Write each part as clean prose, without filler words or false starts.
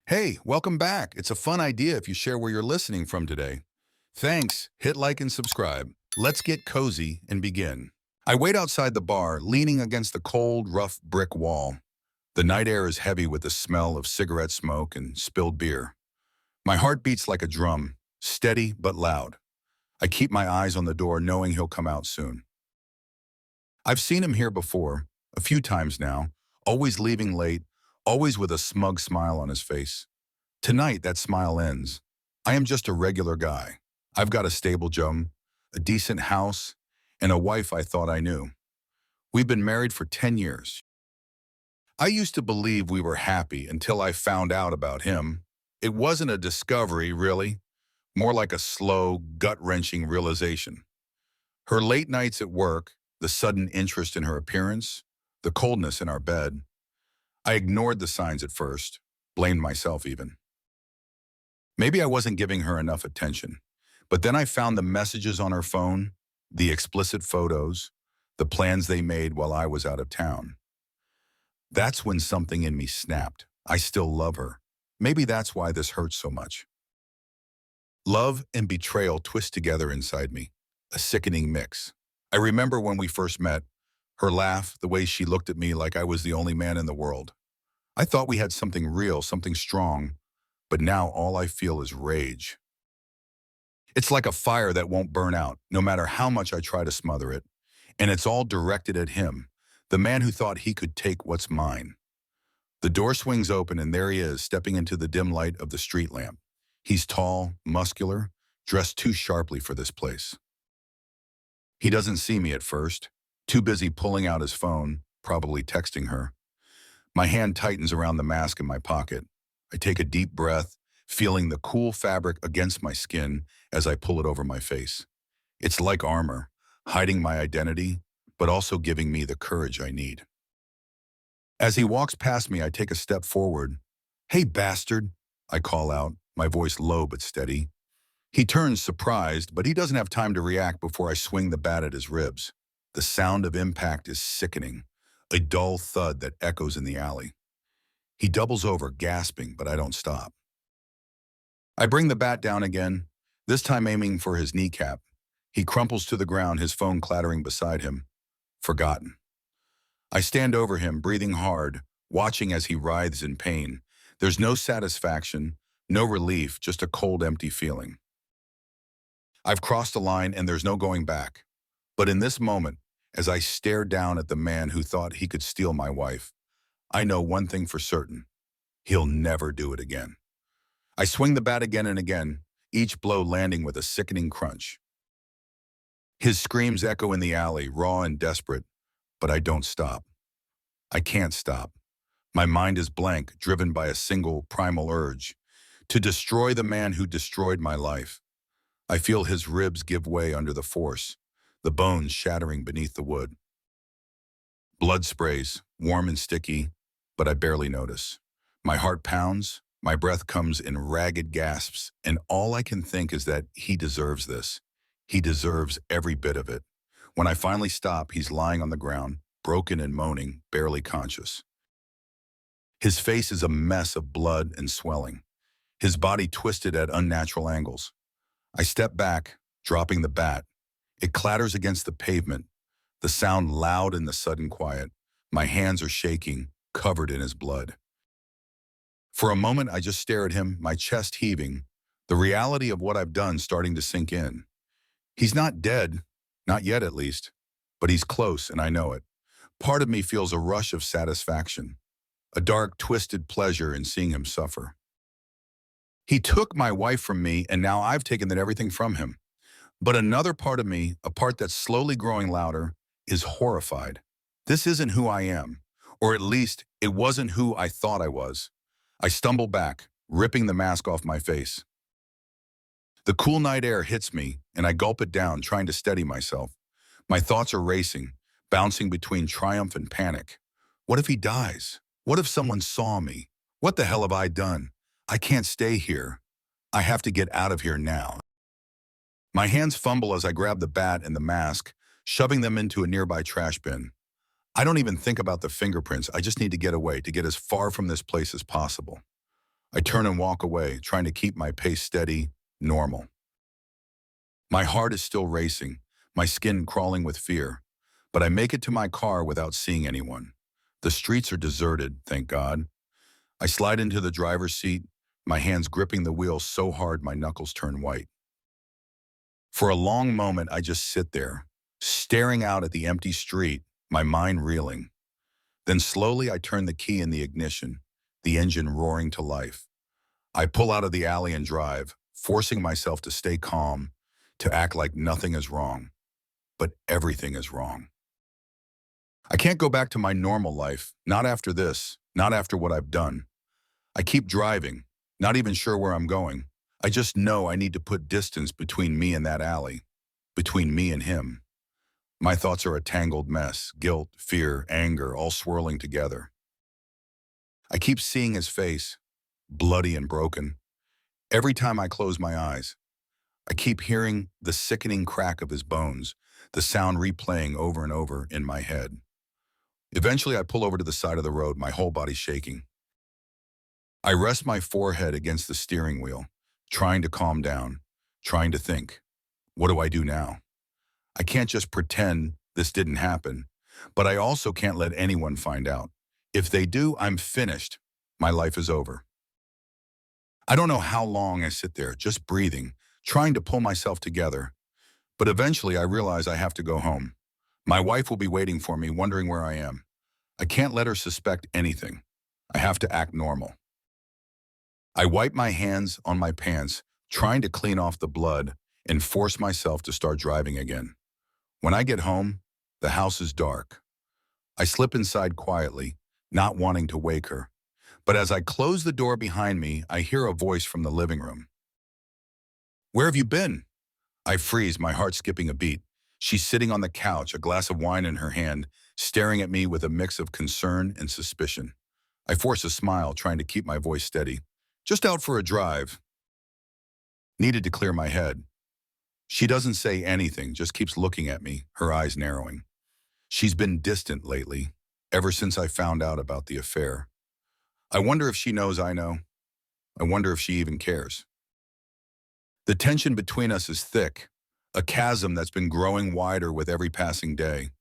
Hey, welcome back. It's a fun idea if you share where you're listening from today. Thanks. Hit like and subscribe. Let's get cozy and begin. I wait outside the bar, leaning against the cold, rough brick wall. The night air is heavy with the smell of cigarette smoke and spilled beer. My heart beats like a drum, steady but loud. I keep my eyes on the door, knowing he'll come out soon. I've seen him here before, a few times now, always leaving late, always with a smug smile on his face. Tonight, that smile ends. I am just a regular guy. I've got a stable job, a decent house, and a wife I thought I knew. We've been married for 10 years. I used to believe we were happy until I found out about him. It wasn't a discovery, really, more like a slow, gut-wrenching realization. Her late nights at work, the sudden interest in her appearance, the coldness in our bed. I ignored the signs at first, blamed myself even. Maybe I wasn't giving her enough attention, but then I found the messages on her phone, the explicit photos, the plans they made while I was out of town. That's when something in me snapped. I still love her. Maybe that's why this hurts so much. Love and betrayal twist together inside me, a sickening mix. I remember when we first met, her laugh, the way she looked at me like I was the only man in the world. I thought we had something real, something strong, but now all I feel is rage. It's like a fire that won't burn out, no matter how much I try to smother it, and it's all directed at him, the man who thought he could take what's mine. The door swings open and there he is, stepping into the dim light of the street lamp. He's tall, muscular, dressed too sharply for this place. He doesn't see me at first, too busy pulling out his phone, probably texting her. My hand tightens around the mask in my pocket. I take a deep breath, feeling the cool fabric against my skin as I pull it over my face. It's like armor, hiding my identity, but also giving me the courage I need. As he walks past me, I take a step forward. "Hey, bastard," I call out, my voice low but steady. He turns surprised, but he doesn't have time to react before I swing the bat at his ribs. The sound of impact is sickening, a dull thud that echoes in the alley. He doubles over, gasping, but I don't stop. I bring the bat down again, this time aiming for his kneecap. He crumples to the ground, his phone clattering beside him. Forgotten. I stand over him, breathing hard, watching as he writhes in pain. There's no satisfaction, no relief, just a cold, empty feeling. I've crossed the line and there's no going back. But in this moment, as I stare down at the man who thought he could steal my wife, I know one thing for certain. He'll never do it again. I swing the bat again and again, each blow landing with a sickening crunch. His screams echo in the alley, raw and desperate, but I don't stop. I can't stop. My mind is blank, driven by a single primal urge, to destroy the man who destroyed my life. I feel his ribs give way under the force, the bones shattering beneath the wood. Blood sprays, warm and sticky, but I barely notice. My heart pounds, my breath comes in ragged gasps, and all I can think is that he deserves this. He deserves every bit of it. When I finally stop, he's lying on the ground, broken and moaning, barely conscious. His face is a mess of blood and swelling, his body twisted at unnatural angles. I step back, dropping the bat. It clatters against the pavement, the sound loud in the sudden quiet. My hands are shaking, covered in his blood. For a moment, I just stare at him, my chest heaving, the reality of what I've done starting to sink in. He's not dead, not yet at least, but he's close and I know it. Part of me feels a rush of satisfaction, a dark, twisted pleasure in seeing him suffer. He took my wife from me and now I've taken that everything from him. But another part of me, a part that's slowly growing louder, is horrified. This isn't who I am, or at least it wasn't who I thought I was. I stumble back, ripping the mask off my face. The cool night air hits me, and I gulp it down, trying to steady myself. My thoughts are racing, bouncing between triumph and panic. What if he dies? What if someone saw me? What the hell have I done? I can't stay here. I have to get out of here now. My hands fumble as I grab the bat and the mask, shoving them into a nearby trash bin. I don't even think about the fingerprints. I just need to get away, to get as far from this place as possible. I turn and walk away, trying to keep my pace steady, normal. My heart is still racing, my skin crawling with fear, but I make it to my car without seeing anyone. The streets are deserted, thank God. I slide into the driver's seat, my hands gripping the wheel so hard my knuckles turn white. For a long moment, I just sit there, staring out at the empty street, my mind reeling. Then slowly I turn the key in the ignition, the engine roaring to life. I pull out of the alley and drive, forcing myself to stay calm, to act like nothing is wrong. But everything is wrong. I can't go back to my normal life, not after this, not after what I've done. I keep driving, not even sure where I'm going. I just know I need to put distance between me and that alley, between me and him. My thoughts are a tangled mess, guilt, fear, anger, all swirling together. I keep seeing his face, bloody and broken. Every time I close my eyes, I keep hearing the sickening crack of his bones, the sound replaying over and over in my head. Eventually, I pull over to the side of the road, my whole body shaking. I rest my forehead against the steering wheel, trying to calm down, trying to think, what do I do now? I can't just pretend this didn't happen, but I also can't let anyone find out. If they do, I'm finished. My life is over. I don't know how long I sit there, just breathing, trying to pull myself together. But eventually I realize I have to go home. My wife will be waiting for me, wondering where I am. I can't let her suspect anything. I have to act normal. I wipe my hands on my pants, trying to clean off the blood, and force myself to start driving again. When I get home, the house is dark. I slip inside quietly, not wanting to wake her. But as I close the door behind me, I hear a voice from the living room. "Where have you been?" I freeze, my heart skipping a beat. She's sitting on the couch, a glass of wine in her hand, staring at me with a mix of concern and suspicion. I force a smile, trying to keep my voice steady. "Just out for a drive." Needed to clear my head. She doesn't say anything, just keeps looking at me, her eyes narrowing. She's been distant lately, ever since I found out about the affair. I wonder if she knows I know. I wonder if she even cares. The tension between us is thick, a chasm that's been growing wider with every passing day.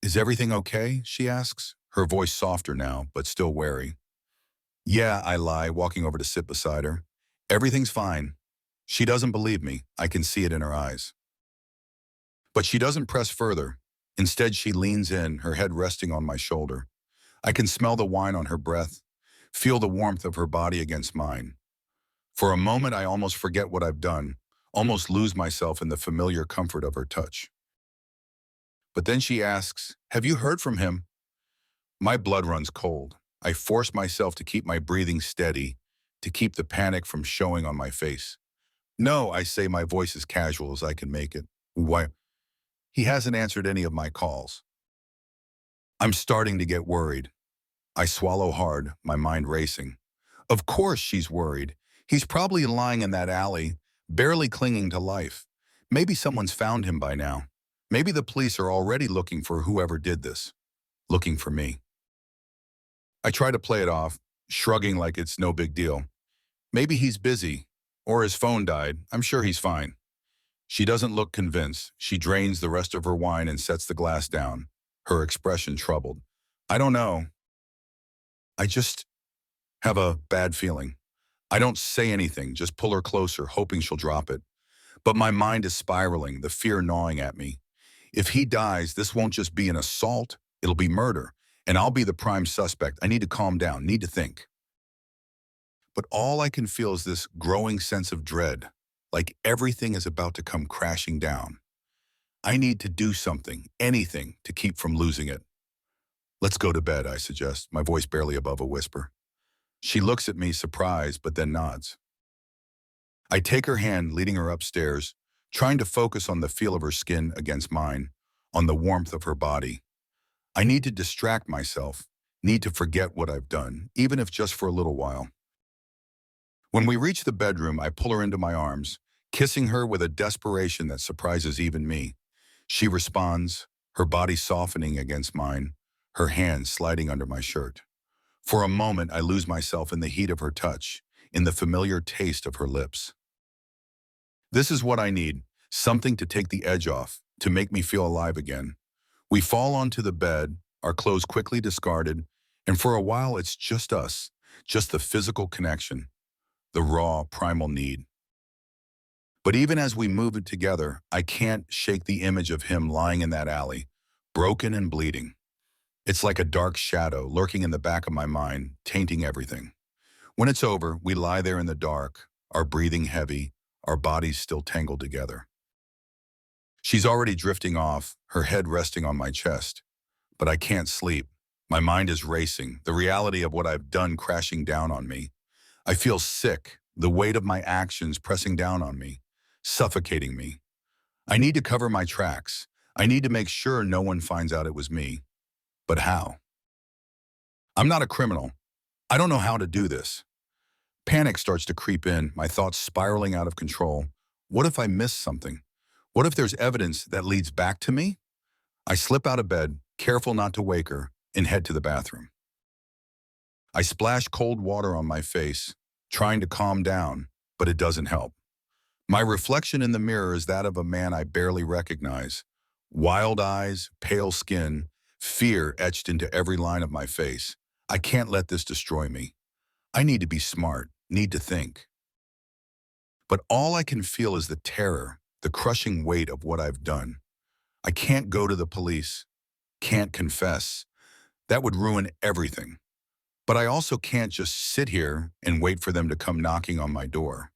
"Is everything okay?" she asks, her voice softer now, but still wary. "Yeah," I lie, walking over to sit beside her. "Everything's fine." She doesn't believe me. I can see it in her eyes. But she doesn't press further. Instead, she leans in, her head resting on my shoulder. I can smell the wine on her breath, feel the warmth of her body against mine. For a moment, I almost forget what I've done, almost lose myself in the familiar comfort of her touch. But then she asks, "Have you heard from him?" My blood runs cold. I force myself to keep my breathing steady, to keep the panic from showing on my face. "No," I say, my voice as casual as I can make it. "Why? He hasn't answered any of my calls." I'm starting to get worried. I swallow hard, my mind racing. Of course she's worried. He's probably lying in that alley, barely clinging to life. Maybe someone's found him by now. Maybe the police are already looking for whoever did this, looking for me. I try to play it off, shrugging like it's no big deal. Maybe he's busy, or his phone died. I'm sure he's fine. She doesn't look convinced. She drains the rest of her wine and sets the glass down, her expression troubled. "I don't know. I just have a bad feeling." I don't say anything, just pull her closer, hoping she'll drop it. But my mind is spiraling, the fear gnawing at me. If he dies, this won't just be an assault, it'll be murder. And I'll be the prime suspect. I need to calm down, need to think. But all I can feel is this growing sense of dread, like everything is about to come crashing down. I need to do something, anything, to keep from losing it. "Let's go to bed," I suggest, my voice barely above a whisper. She looks at me, surprised, but then nods. I take her hand, leading her upstairs, trying to focus on the feel of her skin against mine, on the warmth of her body. I need to distract myself, need to forget what I've done, even if just for a little while. When we reach the bedroom, I pull her into my arms, kissing her with a desperation that surprises even me. She responds, her body softening against mine, her hands sliding under my shirt. For a moment, I lose myself in the heat of her touch, in the familiar taste of her lips. This is what I need, something to take the edge off, to make me feel alive again. We fall onto the bed, our clothes quickly discarded, and for a while it's just us, just the physical connection, the raw, primal need. But even as we move it together, I can't shake the image of him lying in that alley, broken and bleeding. It's like a dark shadow lurking in the back of my mind, tainting everything. When it's over, we lie there in the dark, our breathing heavy, our bodies still tangled together. She's already drifting off, her head resting on my chest. But I can't sleep. My mind is racing, the reality of what I've done crashing down on me. I feel sick, the weight of my actions pressing down on me, suffocating me. I need to cover my tracks. I need to make sure no one finds out it was me. But how? I'm not a criminal. I don't know how to do this. Panic starts to creep in, my thoughts spiraling out of control. What if I miss something? What if there's evidence that leads back to me? I slip out of bed, careful not to wake her, and head to the bathroom. I splash cold water on my face, trying to calm down, but it doesn't help. My reflection in the mirror is that of a man I barely recognize. Wild eyes, pale skin, fear etched into every line of my face. I can't let this destroy me. I need to be smart, need to think. But all I can feel is the terror, the crushing weight of what I've done. I can't go to the police, can't confess. That would ruin everything. But I also can't just sit here and wait for them to come knocking on my door.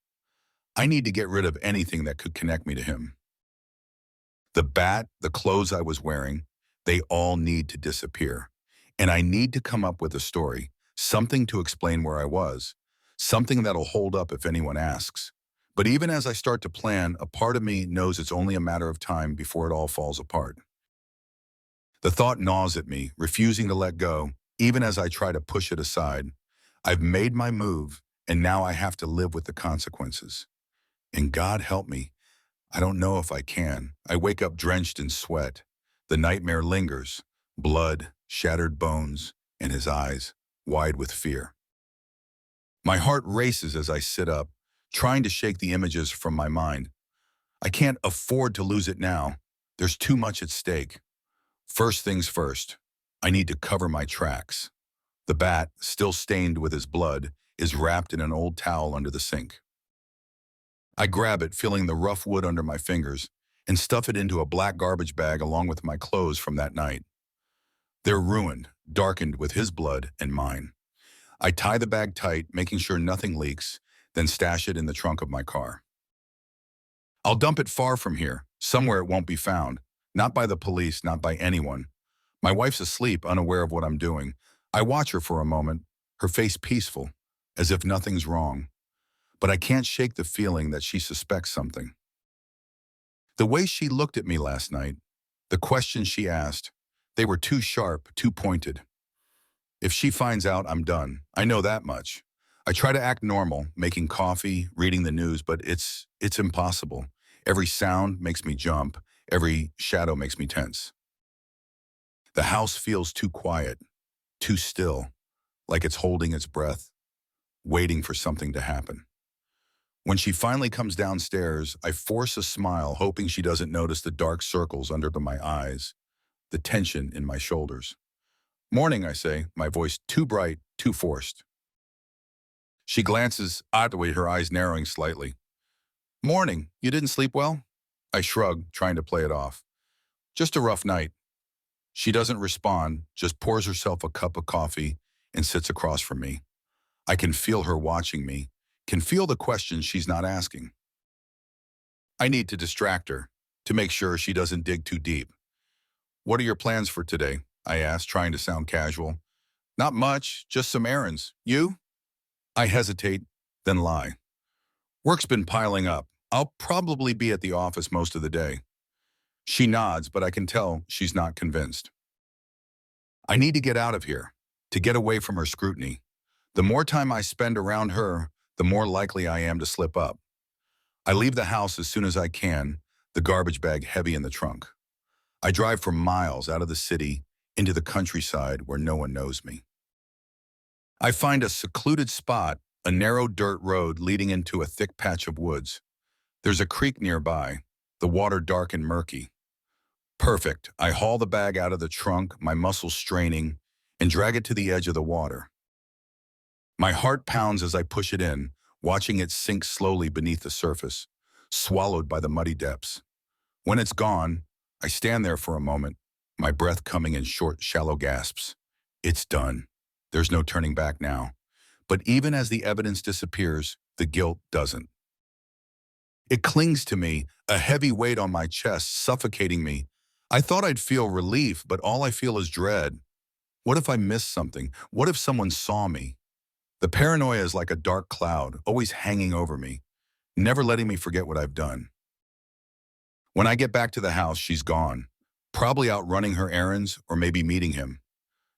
I need to get rid of anything that could connect me to him. The bat, the clothes I was wearing, they all need to disappear. And I need to come up with a story, something to explain where I was, something that'll hold up if anyone asks. But even as I start to plan, a part of me knows it's only a matter of time before it all falls apart. The thought gnaws at me, refusing to let go, even as I try to push it aside. I've made my move, and now I have to live with the consequences. And God help me, I don't know if I can. I wake up drenched in sweat. The nightmare lingers, blood, shattered bones, and his eyes, wide with fear. My heart races as I sit up, trying to shake the images from my mind. I can't afford to lose it now. There's too much at stake. First things first, I need to cover my tracks. The bat, still stained with his blood, is wrapped in an old towel under the sink. I grab it, feeling the rough wood under my fingers, and stuff it into a black garbage bag along with my clothes from that night. They're ruined, darkened with his blood and mine. I tie the bag tight, making sure nothing leaks, then stash it in the trunk of my car. I'll dump it far from here, somewhere it won't be found, not by the police, not by anyone. My wife's asleep, unaware of what I'm doing. I watch her for a moment, her face peaceful, as if nothing's wrong. But I can't shake the feeling that she suspects something. The way she looked at me last night, the questions she asked, they were too sharp, too pointed. If she finds out, I'm done. I know that much. I try to act normal, making coffee, reading the news, but it's impossible. Every sound makes me jump. Every shadow makes me tense. The house feels too quiet, too still, like it's holding its breath, waiting for something to happen. When she finally comes downstairs, I force a smile, hoping she doesn't notice the dark circles under my eyes, the tension in my shoulders. Morning, I say, my voice too bright, too forced. She glances oddly, her eyes narrowing slightly. Morning, you didn't sleep well? I shrug, trying to play it off. Just a rough night. She doesn't respond, just pours herself a cup of coffee and sits across from me. I can feel her watching me, can feel the questions she's not asking. I need to distract her, to make sure she doesn't dig too deep. What are your plans for today? I asked, trying to sound casual. Not much, just some errands. You? I hesitate, then lie. Work's been piling up. I'll probably be at the office most of the day. She nods, but I can tell she's not convinced. I need to get out of here, to get away from her scrutiny. The more time I spend around her, the more likely I am to slip up. I leave the house as soon as I can, the garbage bag heavy in the trunk. I drive for miles out of the city into the countryside where no one knows me. I find a secluded spot, a narrow dirt road leading into a thick patch of woods. There's a creek nearby, the water dark and murky. Perfect. I haul the bag out of the trunk, my muscles straining, and drag it to the edge of the water. My heart pounds as I push it in, watching it sink slowly beneath the surface, swallowed by the muddy depths. When it's gone, I stand there for a moment, my breath coming in short, shallow gasps. It's done. There's no turning back now. But even as the evidence disappears, the guilt doesn't. It clings to me, a heavy weight on my chest, suffocating me. I thought I'd feel relief, but all I feel is dread. What if I missed something? What if someone saw me? The paranoia is like a dark cloud, always hanging over me, never letting me forget what I've done. When I get back to the house, she's gone, probably out running her errands or maybe meeting him.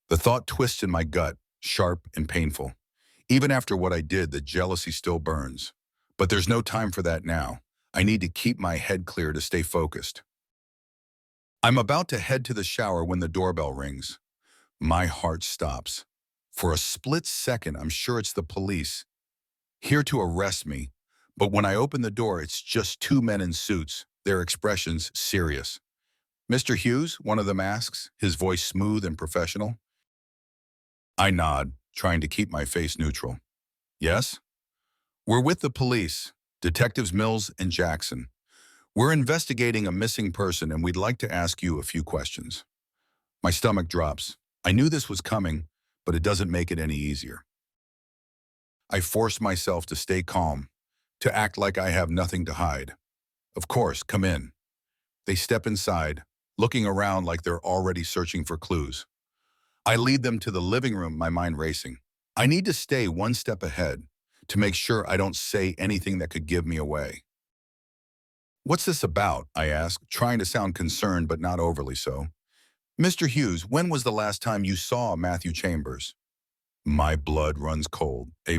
The thought twists in my gut, sharp and painful. Even after what I did, the jealousy still burns. But there's no time for that now. I need to keep my head clear to stay focused. I'm about to head to the shower when the doorbell rings. My heart stops. For a split second, I'm sure it's the police, here to arrest me. But when I open the door, it's just two men in suits, their expressions serious. "Mr. Hughes," one of them asks, his voice smooth and professional. I nod, trying to keep my face neutral. "Yes?" "We're with the police, Detectives Mills and Jackson. We're investigating a missing person and we'd like to ask you a few questions." My stomach drops. I knew this was coming, but it doesn't make it any easier. I force myself to stay calm, to act like I have nothing to hide. "Of course, come in." They step inside, looking around like they're already searching for clues. I lead them to the living room, my mind racing. I need to stay one step ahead, to make sure I don't say anything that could give me away. "What's this about?" I ask, trying to sound concerned but not overly so. "Mr. Hughes, when was the last time you saw Matthew Chambers?" My blood runs cold. They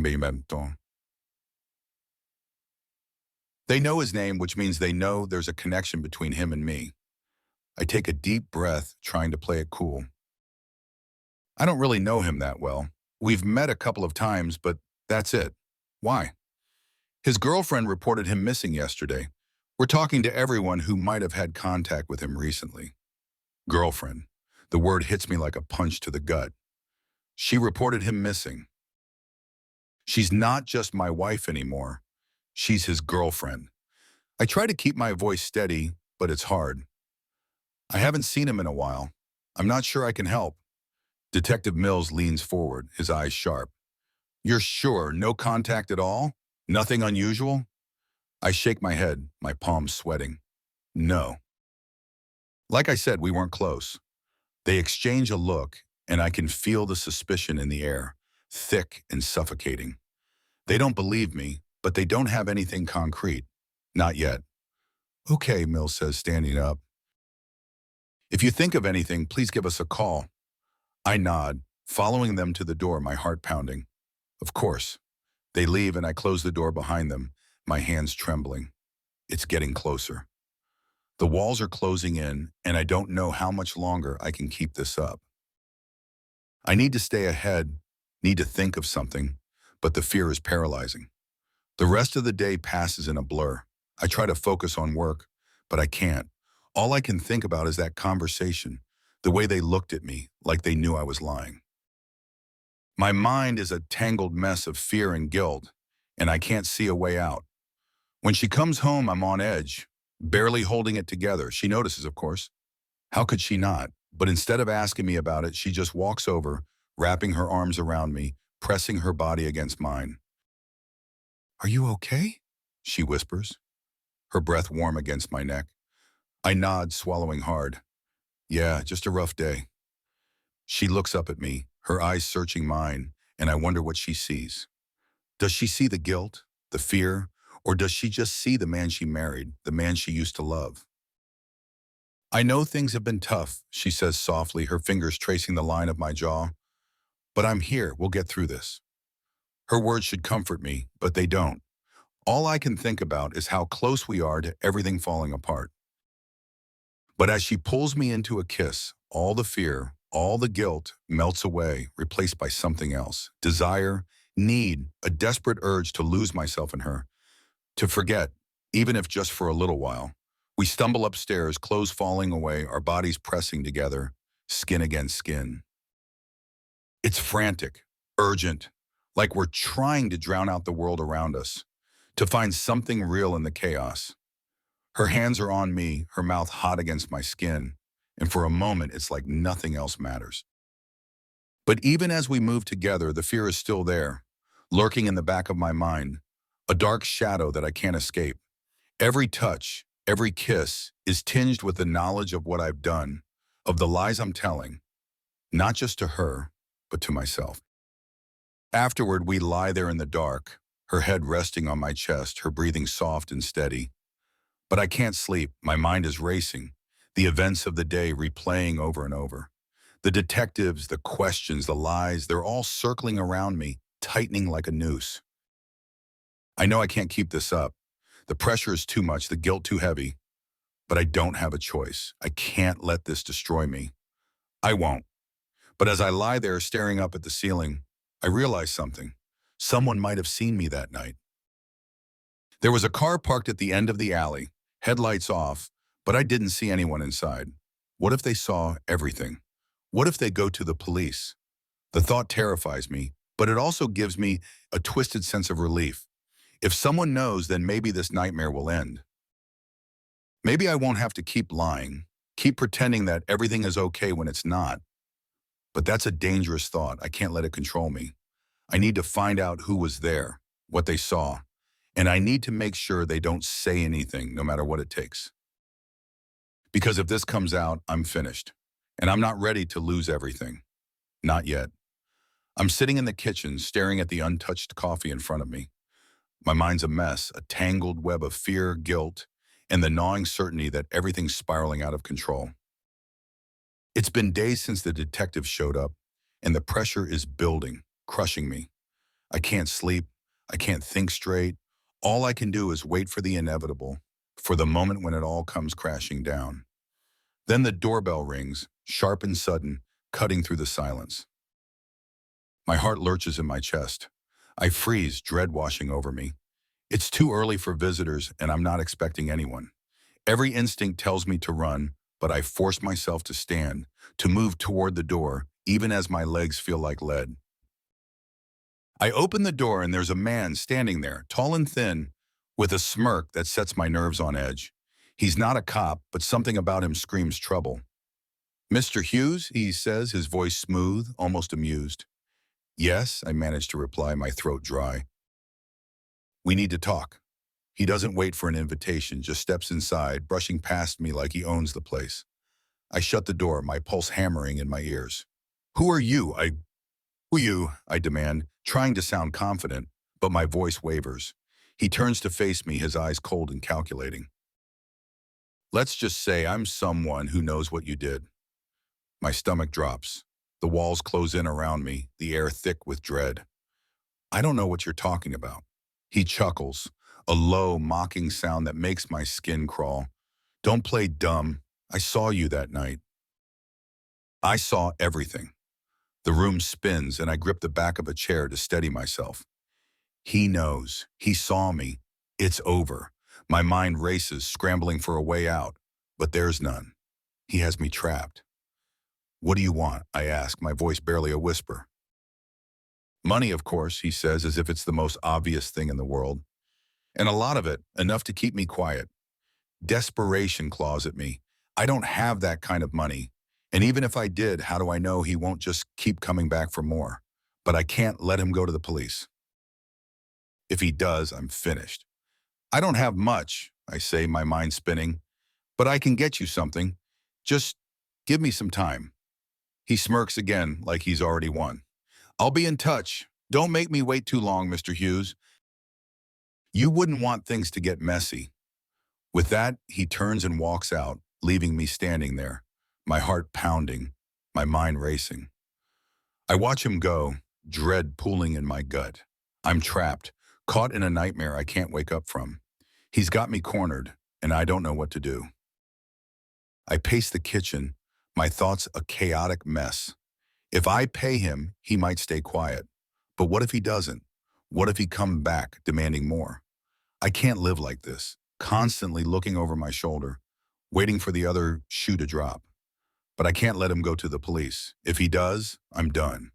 know his name, which means they know there's a connection between him and me. I take a deep breath, trying to play it cool. "I don't really know him that well. We've met a couple of times, but that's it." "Why?" "His girlfriend reported him missing yesterday. We're talking to everyone who might have had contact with him recently." Girlfriend. The word hits me like a punch to the gut. She reported him missing. She's not just my wife anymore. She's his girlfriend. I try to keep my voice steady, but it's hard. "I haven't seen him in a while. I'm not sure I can help." Detective Mills leans forward, his eyes sharp. "You're sure? No contact at all? Nothing unusual?" I shake my head, my palms sweating. "No." Like I said, we weren't close. They exchange a look, and I can feel the suspicion in the air, thick and suffocating. They don't believe me, but they don't have anything concrete. Not yet. "Okay," Mills says, standing up. "If you think of anything, please give us a call." I nod, following them to the door, my heart pounding. Of course. They leave and I close the door behind them, my hands trembling. It's getting closer. The walls are closing in, and I don't know how much longer I can keep this up. I need to stay ahead, need to think of something, but the fear is paralyzing. The rest of the day passes in a blur. I try to focus on work, but I can't. All I can think about is that conversation, the way they looked at me, like they knew I was lying. My mind is a tangled mess of fear and guilt, and I can't see a way out. When she comes home, I'm on edge, barely holding it together. She notices, of course. How could she not? But instead of asking me about it, she just walks over, wrapping her arms around me, pressing her body against mine. "Are you okay?" she whispers, her breath warm against my neck. I nod, swallowing hard. "Yeah, just a rough day." She looks up at me, her eyes searching mine, and I wonder what she sees. Does she see the guilt, the fear, or does she just see the man she married, the man she used to love? "I know things have been tough," she says softly, her fingers tracing the line of my jaw. "But I'm here, we'll get through this." Her words should comfort me, but they don't. All I can think about is how close we are to everything falling apart. But as she pulls me into a kiss, all the fear, all the guilt melts away, replaced by something else. Desire, need, a desperate urge to lose myself in her, to forget, even if just for a little while. We stumble upstairs, clothes falling away, our bodies pressing together, skin against skin. It's frantic, urgent, like we're trying to drown out the world around us, to find something real in the chaos. Her hands are on me, her mouth hot against my skin, and for a moment it's like nothing else matters. But even as we move together, the fear is still there, lurking in the back of my mind, a dark shadow that I can't escape. Every touch, every kiss is tinged with the knowledge of what I've done, of the lies I'm telling, not just to her, but to myself. Afterward, we lie there in the dark, her head resting on my chest, her breathing soft and steady. But I can't sleep, my mind is racing, the events of the day replaying over and over. The detectives, the questions, the lies, they're all circling around me, tightening like a noose. I know I can't keep this up. The pressure is too much, the guilt too heavy. But I don't have a choice. I can't let this destroy me. I won't. But as I lie there staring up at the ceiling, I realize something. Someone might have seen me that night. There was a car parked at the end of the alley, headlights off, but I didn't see anyone inside. What if they saw everything? What if they go to the police? The thought terrifies me, but it also gives me a twisted sense of relief. If someone knows, then maybe this nightmare will end. Maybe I won't have to keep lying, keep pretending that everything is okay when it's not. But that's a dangerous thought. I can't let it control me. I need to find out who was there, what they saw, and I need to make sure they don't say anything, no matter what it takes. Because if this comes out, I'm finished, and I'm not ready to lose everything. Not yet. I'm sitting in the kitchen, staring at the untouched coffee in front of me. My mind's a mess, a tangled web of fear, guilt, and the gnawing certainty that everything's spiraling out of control. It's been days since the detective showed up, and the pressure is building, crushing me. I can't sleep. I can't think straight. All I can do is wait for the inevitable, for the moment when it all comes crashing down. Then the doorbell rings, sharp and sudden, cutting through the silence. My heart lurches in my chest. I freeze, dread washing over me. It's too early for visitors, and I'm not expecting anyone. Every instinct tells me to run, but I force myself to stand, to move toward the door, even as my legs feel like lead. I open the door and there's a man standing there, tall and thin, with a smirk that sets my nerves on edge. He's not a cop, but something about him screams trouble. "Mr. Hughes," he says, his voice smooth, almost amused. "Yes," I manage to reply, my throat dry. "We need to talk." He doesn't wait for an invitation, just steps inside, brushing past me like he owns the place. I shut the door, my pulse hammering in my ears. "Who are you? Who you?" I demand, trying to sound confident, but my voice wavers. He turns to face me, his eyes cold and calculating. "Let's just say I'm someone who knows what you did." My stomach drops. The walls close in around me, the air thick with dread. "I don't know what you're talking about." He chuckles, a low, mocking sound that makes my skin crawl. "Don't play dumb. I saw you that night." I saw everything. The room spins and I grip the back of a chair to steady myself. He knows. He saw me. It's over. My mind races, scrambling for a way out, but there's none. He has me trapped. "What do you want?" I ask, my voice barely a whisper. "Money, of course," he says, as if it's the most obvious thing in the world. "And a lot of it, enough to keep me quiet." Desperation claws at me. I don't have that kind of money. And even if I did, how do I know he won't just keep coming back for more? But I can't let him go to the police. If he does, I'm finished. "I don't have much," I say, my mind spinning, "but I can get you something. Just give me some time." He smirks again, like he's already won. "I'll be in touch. Don't make me wait too long, Mr. Hughes. You wouldn't want things to get messy." With that, he turns and walks out, leaving me standing there, my heart pounding, my mind racing. I watch him go, dread pooling in my gut. I'm trapped, caught in a nightmare I can't wake up from. He's got me cornered, and I don't know what to do. I pace the kitchen, My thoughts a chaotic mess. If I pay him, he might stay quiet. But what if he doesn't? What if he comes back demanding more? I can't live like this, constantly looking over my shoulder, waiting for the other shoe to drop. But I can't let him go to the police. If he does, I'm done.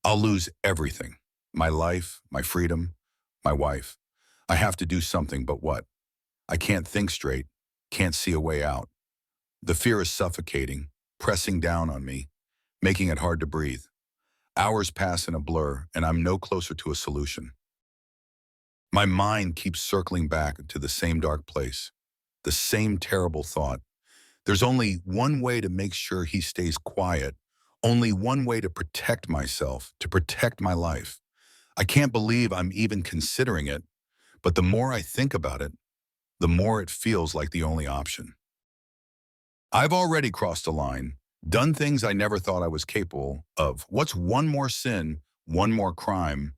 I'll lose everything. My life, my freedom, my wife. I have to do something, but what? I can't think straight, can't see a way out. The fear is suffocating, pressing down on me, making it hard to breathe. Hours pass in a blur, and I'm no closer to a solution. My mind keeps circling back to the same dark place, the same terrible thought. There's only one way to make sure he stays quiet, only one way to protect myself, to protect my life. I can't believe I'm even considering it, but the more I think about it, the more it feels like the only option. I've already crossed a line, done things I never thought I was capable of. What's one more sin, one more crime?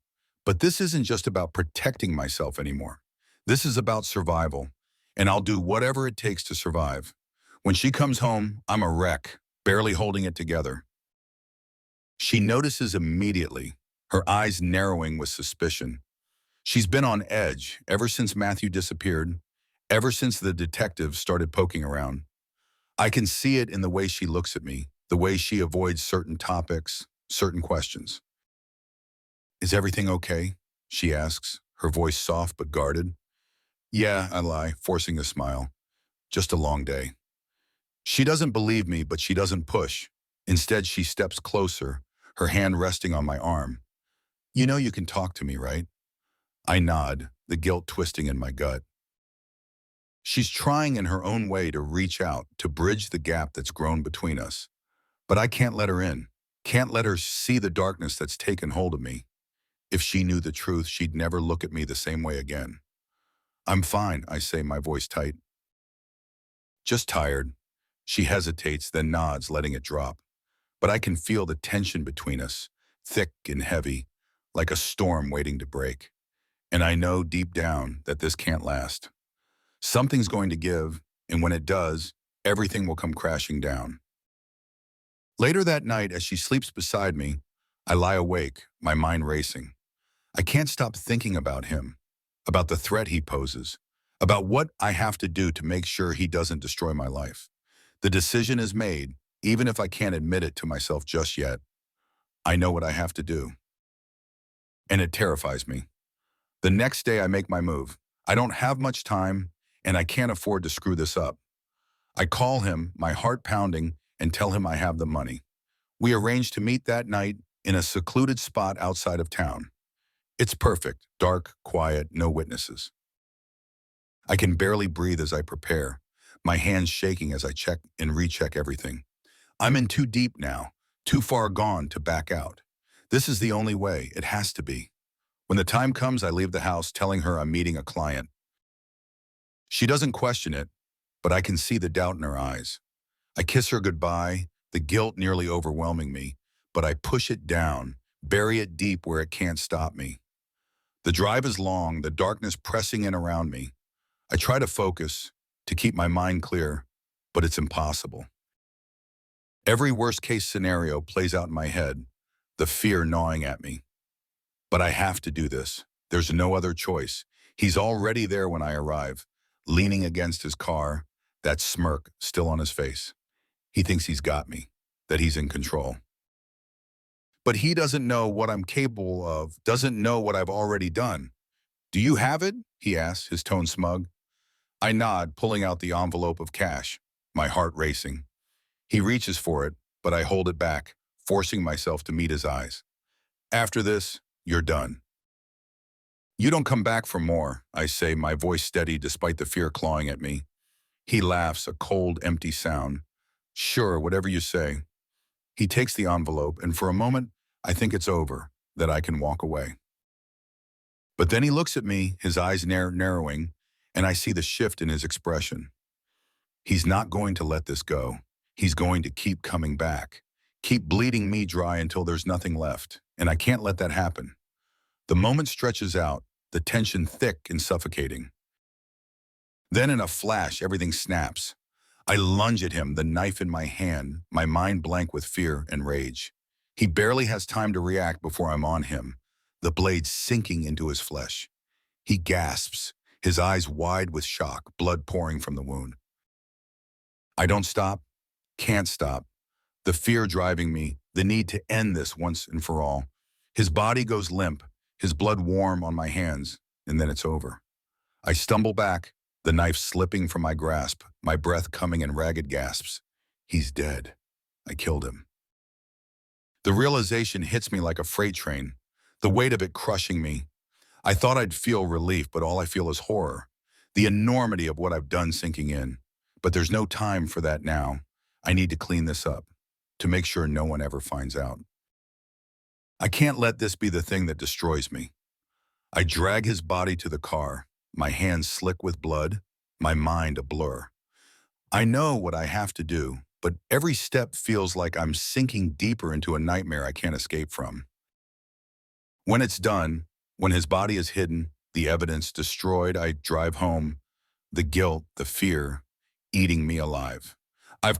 But this isn't just about protecting myself anymore. This is about survival, and I'll do whatever it takes to survive. When she comes home, I'm a wreck, barely holding it together. She notices immediately, her eyes narrowing with suspicion. She's been on edge ever since Matthew disappeared, ever since the detectives started poking around. I can see it in the way she looks at me, the way she avoids certain topics, certain questions. "Is everything okay?" she asks, her voice soft but guarded. "Yeah," I lie, forcing a smile. "Just a long day." She doesn't believe me, but she doesn't push. Instead, she steps closer, her hand resting on my arm. "You know you can talk to me, right?" I nod, the guilt twisting in my gut. She's trying in her own way to reach out, to bridge the gap that's grown between us. But I can't let her in, can't let her see the darkness that's taken hold of me. If she knew the truth, she'd never look at me the same way again. "I'm fine," I say, my voice tight. "Just tired." She hesitates, then nods, letting it drop. But I can feel the tension between us, thick and heavy, like a storm waiting to break. And I know deep down that this can't last. Something's going to give, and when it does, everything will come crashing down. Later that night, as she sleeps beside me, I lie awake, my mind racing. I can't stop thinking about him, about the threat he poses, about what I have to do to make sure he doesn't destroy my life. The decision is made, even if I can't admit it to myself just yet. I know what I have to do. And it terrifies me. The next day I make my move. I don't have much time, and I can't afford to screw this up. I call him, my heart pounding, and tell him I have the money. We arrange to meet that night in a secluded spot outside of town. It's perfect, dark, quiet, no witnesses. I can barely breathe as I prepare, my hands shaking as I check and recheck everything. I'm in too deep now, too far gone to back out. This is the only way, it has to be. When the time comes, I leave the house telling her I'm meeting a client. She doesn't question it, but I can see the doubt in her eyes. I kiss her goodbye, the guilt nearly overwhelming me, but I push it down, bury it deep where it can't stop me. The drive is long, the darkness pressing in around me. I try to focus, to keep my mind clear, but it's impossible. Every worst-case scenario plays out in my head, the fear gnawing at me. But I have to do this. There's no other choice. He's already there when I arrive, leaning against his car, that smirk still on his face. He thinks he's got me, that he's in control. But he doesn't know what I'm capable of, doesn't know what I've already done. "Do you have it?" he asks, his tone smug. I nod, pulling out the envelope of cash, my heart racing. He reaches for it, but I hold it back, forcing myself to meet his eyes. "After this, you're done." "You don't come back for more," I say, my voice steady despite the fear clawing at me. He laughs, a cold, empty sound. "Sure, whatever you say." He takes the envelope, and for a moment, I think it's over, that I can walk away. But then he looks at me, his eyes narrowing, and I see the shift in his expression. He's not going to let this go. He's going to keep coming back, keep bleeding me dry until there's nothing left, and I can't let that happen. The moment stretches out, the tension thick and suffocating. Then in a flash, everything snaps. I lunge at him, the knife in my hand, my mind blank with fear and rage. He barely has time to react before I'm on him, the blade sinking into his flesh. He gasps, his eyes wide with shock, blood pouring from the wound. I don't stop, can't stop. The fear driving me, the need to end this once and for all. His body goes limp, his blood warm on my hands, and then it's over. I stumble back, the knife slipping from my grasp, my breath coming in ragged gasps. He's dead. I killed him. The realization hits me like a freight train, the weight of it crushing me. I thought I'd feel relief, but all I feel is horror, the enormity of what I've done sinking in. But there's no time for that now. I need to clean this up, to make sure no one ever finds out. I can't let this be the thing that destroys me. I drag his body to the car, my hands slick with blood, my mind a blur. I know what I have to do, but every step feels like I'm sinking deeper into a nightmare I can't escape from. When it's done, when his body is hidden, the evidence destroyed, I drive home, the guilt, the fear, eating me alive. I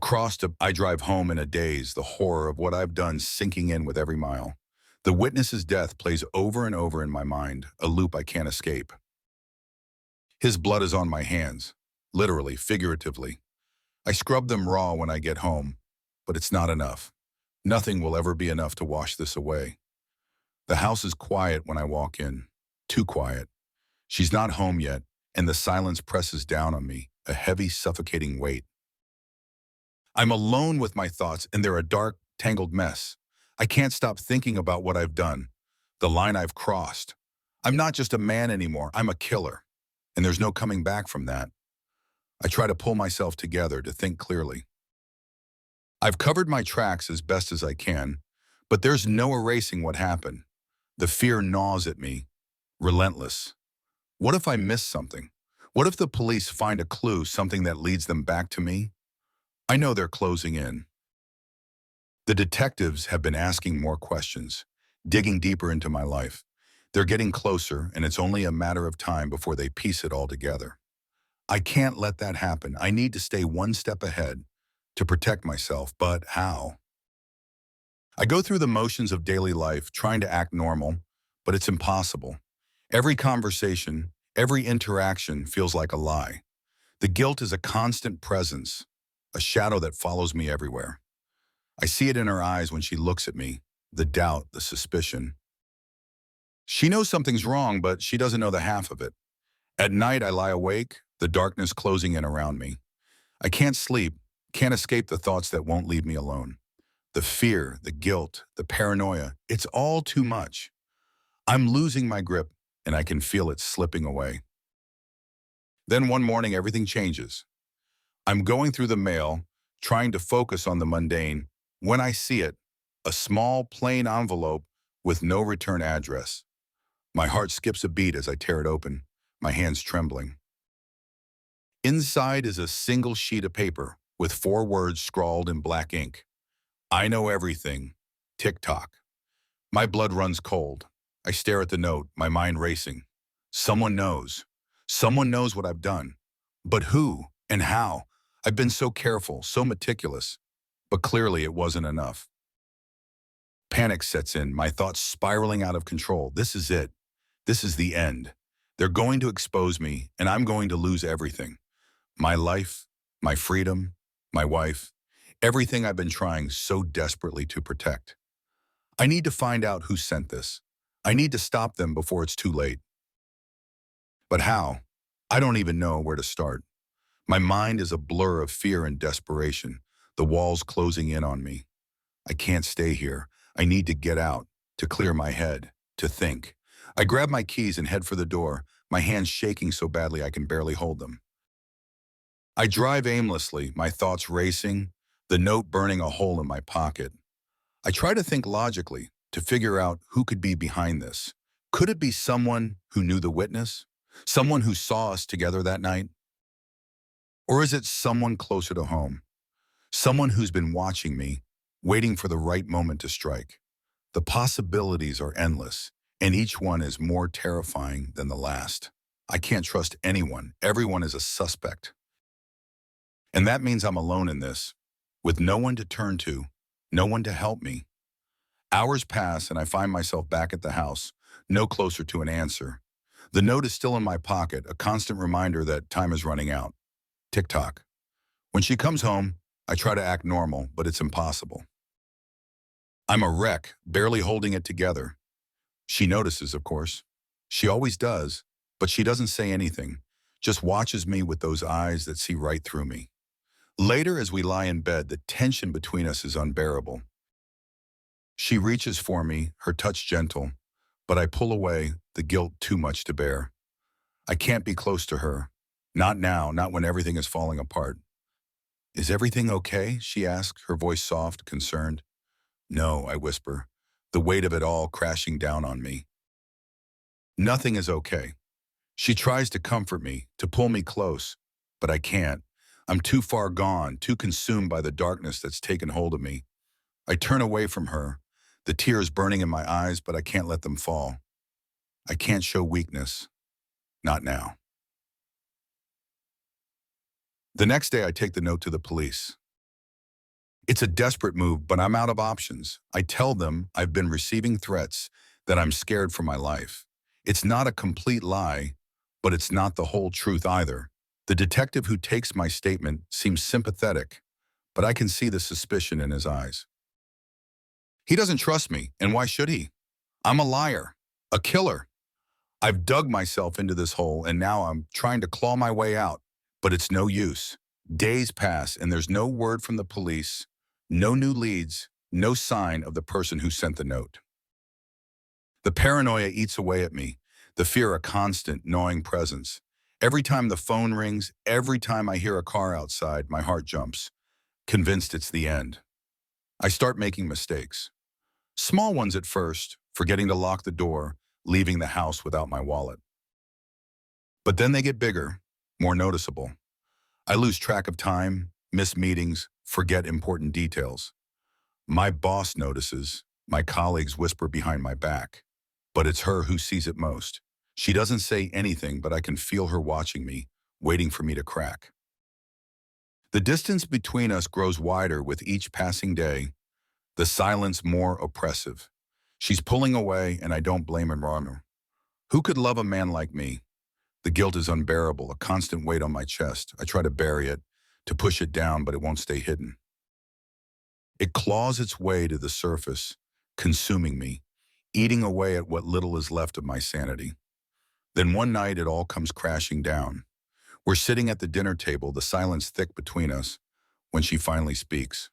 drive home in a daze, the horror of what I've done sinking in with every mile. The witness's death plays over and over in my mind, a loop I can't escape. His blood is on my hands, literally, figuratively. I scrub them raw when I get home, but it's not enough. Nothing will ever be enough to wash this away. The house is quiet when I walk in, too quiet. She's not home yet, and the silence presses down on me, a heavy, suffocating weight. I'm alone with my thoughts, and they're a dark, tangled mess. I can't stop thinking about what I've done, the line I've crossed. I'm not just a man anymore, I'm a killer, and there's no coming back from that. I try to pull myself together to think clearly. I've covered my tracks as best as I can, but there's no erasing what happened. The fear gnaws at me, relentless. What if I miss something? What if the police find a clue, something that leads them back to me? I know they're closing in. The detectives have been asking more questions, digging deeper into my life. They're getting closer, and it's only a matter of time before they piece it all together. I can't let that happen. I need to stay one step ahead to protect myself, but how? I go through the motions of daily life, trying to act normal, but it's impossible. Every conversation, every interaction feels like a lie. The guilt is a constant presence, a shadow that follows me everywhere. I see it in her eyes when she looks at me, the doubt, the suspicion. She knows something's wrong, but she doesn't know the half of it. At night, I lie awake, the darkness closing in around me. I can't sleep, can't escape the thoughts that won't leave me alone. The fear, the guilt, the paranoia, it's all too much. I'm losing my grip, and I can feel it slipping away. Then one morning, everything changes. I'm going through the mail, trying to focus on the mundane, when I see it, a small, plain envelope with no return address. My heart skips a beat as I tear it open, my hands trembling. Inside is a single sheet of paper with 4 words scrawled in black ink. I know everything. Tick-tock. My blood runs cold. I stare at the note, my mind racing. Someone knows. Someone knows what I've done. But who and how? I've been so careful, so meticulous. But clearly it wasn't enough. Panic sets in, my thoughts spiraling out of control. This is it. This is the end. They're going to expose me, and I'm going to lose everything. My life, my freedom, my wife, everything I've been trying so desperately to protect. I need to find out who sent this. I need to stop them before it's too late. But how? I don't even know where to start. My mind is a blur of fear and desperation, the walls closing in on me. I can't stay here. I need to get out, to clear my head, to think. I grab my keys and head for the door, my hands shaking so badly I can barely hold them. I drive aimlessly, my thoughts racing, the note burning a hole in my pocket. I try to think logically, to figure out who could be behind this. Could it be someone who knew the witness? Someone who saw us together that night? Or is it someone closer to home? Someone who's been watching me, waiting for the right moment to strike. The possibilities are endless, and each one is more terrifying than the last. I can't trust anyone. Everyone is a suspect. And that means I'm alone in this, with no one to turn to, no one to help me. Hours pass and I find myself back at the house, no closer to an answer. The note is still in my pocket, a constant reminder that time is running out. Tick-tock. When she comes home, I try to act normal, but it's impossible. I'm a wreck, barely holding it together. She notices, of course. She always does, but she doesn't say anything, just watches me with those eyes that see right through me. Later, as we lie in bed, the tension between us is unbearable. She reaches for me, her touch gentle, but I pull away, the guilt too much to bear. I can't be close to her. Not now, not when everything is falling apart. Is everything okay? She asks, her voice soft, concerned. No, I whisper, the weight of it all crashing down on me. Nothing is okay. She tries to comfort me, to pull me close, but I can't. I'm too far gone, too consumed by the darkness that's taken hold of me. I turn away from her, the tears burning in my eyes, but I can't let them fall. I can't show weakness. Not now. The next day, I take the note to the police. It's a desperate move, but I'm out of options. I tell them I've been receiving threats, that I'm scared for my life. It's not a complete lie, but it's not the whole truth either. The detective who takes my statement seems sympathetic, but I can see the suspicion in his eyes. He doesn't trust me, and why should he? I'm a liar, a killer. I've dug myself into this hole, and now I'm trying to claw my way out, but it's no use. Days pass, and there's no word from the police, no new leads, no sign of the person who sent the note. The paranoia eats away at me, the fear a constant, gnawing presence. Every time the phone rings, every time I hear a car outside, my heart jumps, convinced it's the end. I start making mistakes. Small ones at first, forgetting to lock the door, leaving the house without my wallet. But then they get bigger, more noticeable. I lose track of time, miss meetings, forget important details. My boss notices, my colleagues whisper behind my back, but it's her who sees it most. She doesn't say anything, but I can feel her watching me, waiting for me to crack. The distance between us grows wider with each passing day, the silence more oppressive. She's pulling away, and I don't blame her. Who could love a man like me? The guilt is unbearable, a constant weight on my chest. I try to bury it, to push it down, but it won't stay hidden. It claws its way to the surface, consuming me, eating away at what little is left of my sanity. Then one night it all comes crashing down. We're sitting at the dinner table, the silence thick between us, when she finally speaks.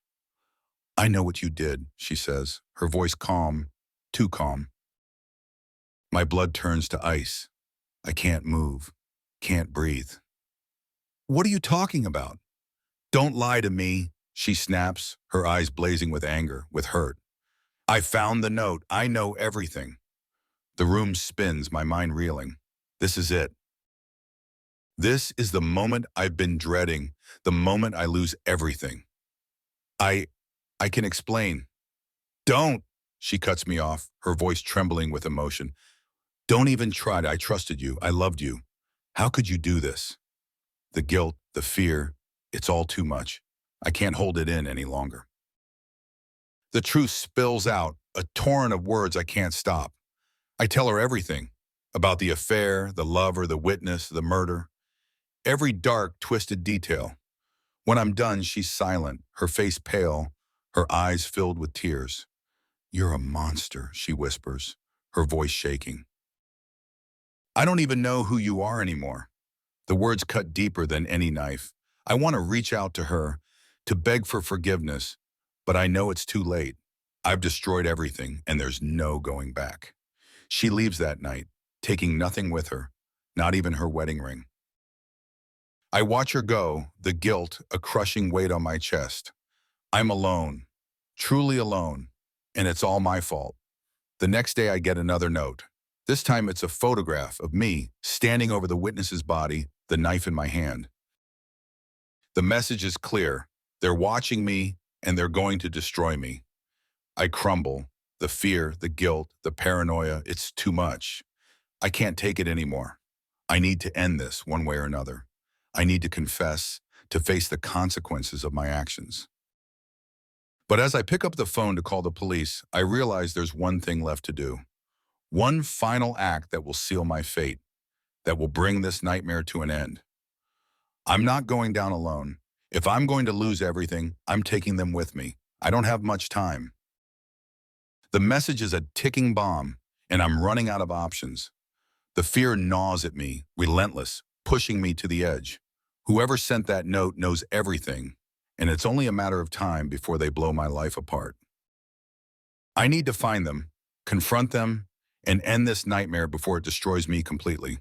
I know what you did, she says, her voice calm, too calm. My blood turns to ice. I can't move, can't breathe. What are you talking about? Don't lie to me, she snaps, her eyes blazing with anger, with hurt. I found the note. I know everything. The room spins, my mind reeling. This is it. This is the moment I've been dreading, the moment I lose everything. I can explain. Don't, she cuts me off, her voice trembling with emotion. Don't even try. I trusted you. I loved you. How could you do this? The guilt, the fear, it's all too much. I can't hold it in any longer. The truth spills out, a torrent of words I can't stop. I tell her everything, about the affair, the lover, the witness, the murder. Every dark, twisted detail. When I'm done, she's silent, her face pale, her eyes filled with tears. You're a monster, she whispers, her voice shaking. I don't even know who you are anymore. The words cut deeper than any knife. I want to reach out to her, to beg for forgiveness, but I know it's too late. I've destroyed everything, and there's no going back. She leaves that night, taking nothing with her, not even her wedding ring. I watch her go, the guilt, a crushing weight on my chest. I'm alone, truly alone, and it's all my fault. The next day I get another note. This time it's a photograph of me standing over the witness's body, the knife in my hand. The message is clear. They're watching me, and they're going to destroy me. I crumble. The fear, the guilt, the paranoia, it's too much. I can't take it anymore. I need to end this one way or another. I need to confess, to face the consequences of my actions. But as I pick up the phone to call the police, I realize there's one thing left to do. One final act that will seal my fate, that will bring this nightmare to an end. I'm not going down alone. If I'm going to lose everything, I'm taking them with me. I don't have much time. The message is a ticking bomb, and I'm running out of options. The fear gnaws at me, relentless, pushing me to the edge. Whoever sent that note knows everything, and it's only a matter of time before they blow my life apart. I need to find them, confront them, and end this nightmare before it destroys me completely.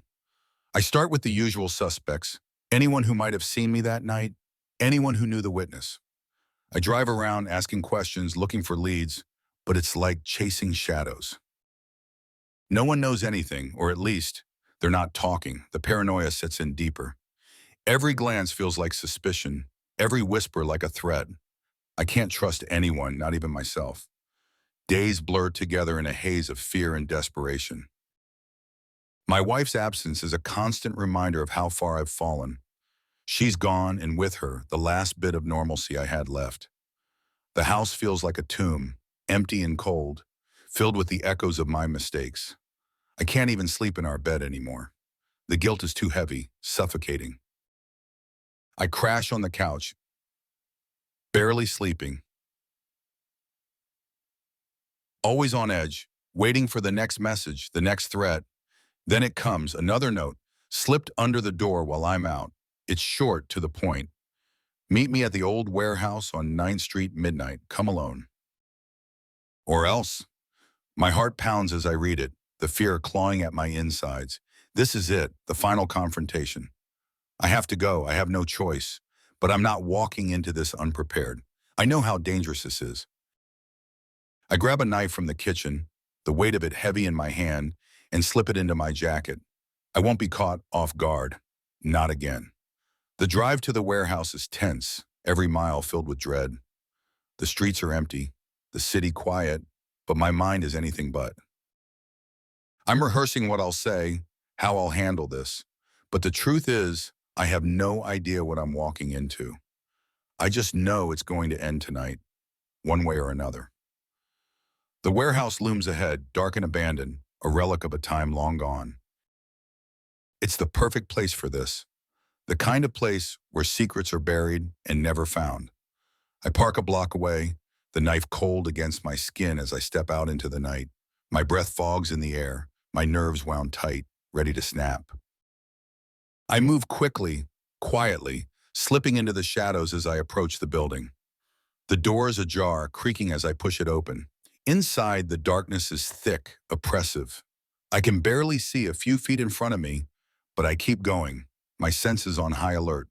I start with the usual suspects, anyone who might have seen me that night, anyone who knew the witness. I drive around asking questions, looking for leads, but it's like chasing shadows. No one knows anything, or at least, they're not talking. The paranoia sets in deeper. Every glance feels like suspicion, every whisper like a threat. I can't trust anyone, not even myself. Days blur together in a haze of fear and desperation. My wife's absence is a constant reminder of how far I've fallen. She's gone, and with her, the last bit of normalcy I had left. The house feels like a tomb, empty and cold, filled with the echoes of my mistakes. I can't even sleep in our bed anymore. The guilt is too heavy, suffocating. I crash on the couch, barely sleeping, always on edge, waiting for the next message, the next threat. Then it comes, another note, slipped under the door while I'm out. It's short, to the point. Meet me at the old warehouse on 9th Street midnight. Come alone. Or else. My heart pounds as I read it, the fear clawing at my insides. This is it, the final confrontation. I have to go, I have no choice. But I'm not walking into this unprepared. I know how dangerous this is. I grab a knife from the kitchen, the weight of it heavy in my hand, and slip it into my jacket. I won't be caught off guard. Not again. The drive to the warehouse is tense, every mile filled with dread. The streets are empty, the city quiet, but my mind is anything but. I'm rehearsing what I'll say, how I'll handle this, but the truth is, I have no idea what I'm walking into. I just know it's going to end tonight, one way or another. The warehouse looms ahead, dark and abandoned, a relic of a time long gone. It's the perfect place for this, the kind of place where secrets are buried and never found. I park a block away, the knife cold against my skin as I step out into the night. My breath fogs in the air, my nerves wound tight, ready to snap. I move quickly, quietly, slipping into the shadows as I approach the building. The door is ajar, creaking as I push it open. Inside, the darkness is thick, oppressive. I can barely see a few feet in front of me, but I keep going, my senses on high alert.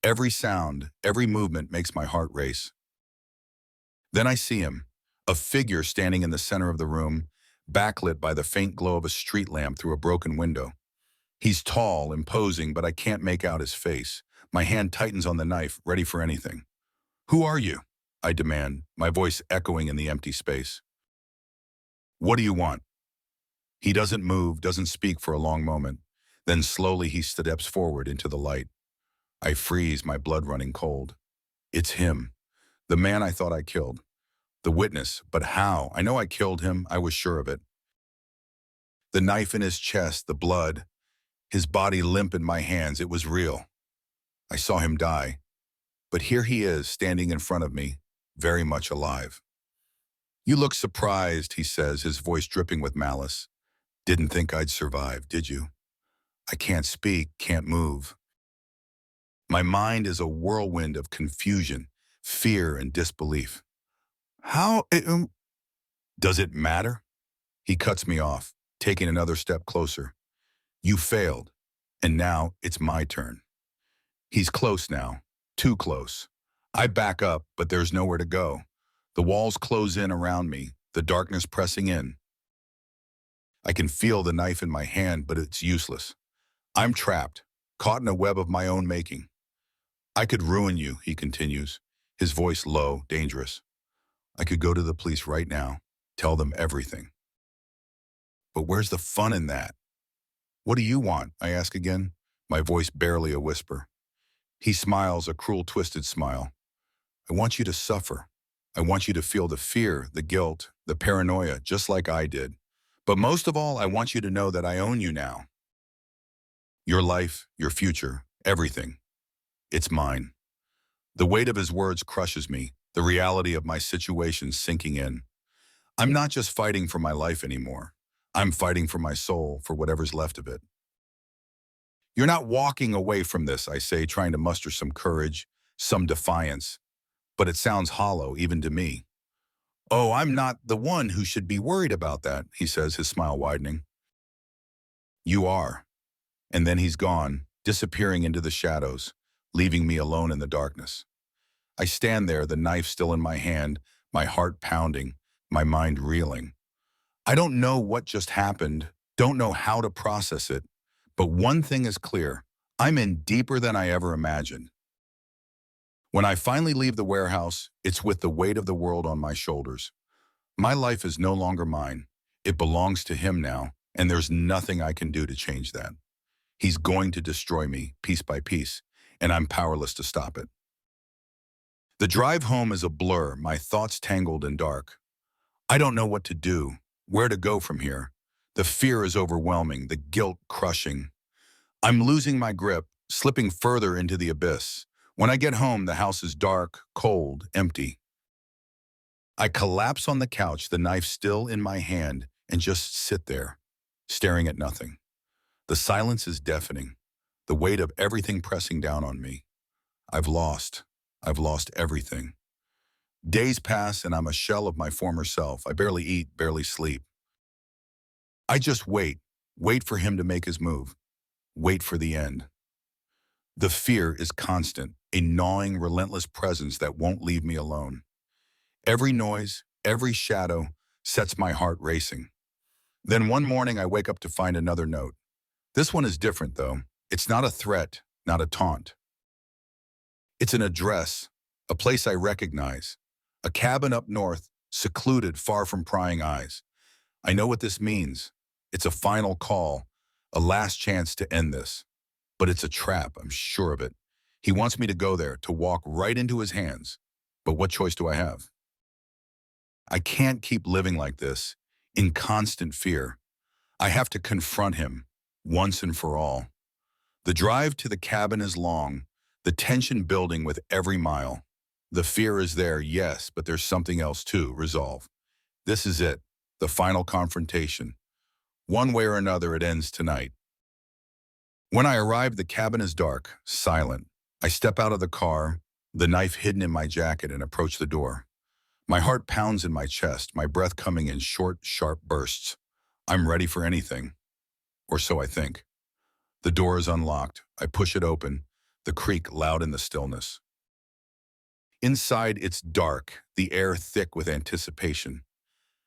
Every sound, every movement makes my heart race. Then I see him, a figure standing in the center of the room, backlit by the faint glow of a street lamp through a broken window. He's tall, imposing, but I can't make out his face. My hand tightens on the knife, ready for anything. "Who are you?" I demand, my voice echoing in the empty space. "What do you want?" He doesn't move, doesn't speak for a long moment. Then slowly he steps forward into the light. I freeze, my blood running cold. It's him, the man I thought I killed. The witness, but how? I know I killed him, I was sure of it. The knife in his chest, the blood, his body limp in my hands, it was real. I saw him die. But here he is, standing in front of me, very much alive. "You look surprised," he says, his voice dripping with malice. "Didn't think I'd survive, did you?" I can't speak, can't move. My mind is a whirlwind of confusion, fear, and disbelief. How? Does it matter? He cuts me off, taking another step closer. "You failed, and now it's my turn." He's close now, too close. I back up, but there's nowhere to go. The walls close in around me, the darkness pressing in. I can feel the knife in my hand, but it's useless. I'm trapped, caught in a web of my own making. "I could ruin you," he continues, his voice low, dangerous. "I could go to the police right now, tell them everything." But where's the fun in that? "What do you want?" I ask again, my voice barely a whisper. He smiles a cruel, twisted smile. I want you to suffer. I want you to feel the fear, the guilt, the paranoia, just like I did. But most of all, I want you to know that I own you now. Your life, your future, everything. It's mine. The weight of his words crushes me, the reality of my situation sinking in. I'm not just fighting for my life anymore. I'm fighting for my soul, for whatever's left of it. You're not walking away from this, I say, trying to muster some courage, some defiance. But it sounds hollow, even to me. Oh, I'm not the one who should be worried about that, he says, his smile widening. You are. And then he's gone, disappearing into the shadows, leaving me alone in the darkness. I stand there, the knife still in my hand, my heart pounding, my mind reeling. I don't know what just happened, don't know how to process it, but one thing is clear. I'm in deeper than I ever imagined. When I finally leave the warehouse, it's with the weight of the world on my shoulders. My life is no longer mine. It belongs to him now, and there's nothing I can do to change that. He's going to destroy me, piece by piece, and I'm powerless to stop it. The drive home is a blur, my thoughts tangled and dark. I don't know what to do, where to go from here. The fear is overwhelming, the guilt crushing. I'm losing my grip, slipping further into the abyss. When I get home, the house is dark, cold, empty. I collapse on the couch, the knife still in my hand, and just sit there, staring at nothing. The silence is deafening, the weight of everything pressing down on me. I've lost everything. Days pass and I'm a shell of my former self. I barely eat, barely sleep. I just wait for him to make his move, wait for the end. The fear is constant, a gnawing, relentless presence that won't leave me alone. Every noise, every shadow sets my heart racing. Then one morning I wake up to find another note. This one is different though. It's not a threat, not a taunt. It's an address, a place I recognize, a cabin up north, secluded, far from prying eyes. I know what this means. It's a final call, a last chance to end this. But it's a trap, I'm sure of it. He wants me to go there, to walk right into his hands. But what choice do I have? I can't keep living like this, in constant fear. I have to confront him, once and for all. The drive to the cabin is long, the tension building with every mile. The fear is there, yes, but there's something else too, resolve. This is it, the final confrontation. One way or another, it ends tonight. When I arrive, the cabin is dark, silent. I step out of the car, the knife hidden in my jacket, and approach the door. My heart pounds in my chest, my breath coming in short, sharp bursts. I'm ready for anything, or so I think. The door is unlocked. I push it open, the creak loud in the stillness. Inside, it's dark, the air thick with anticipation.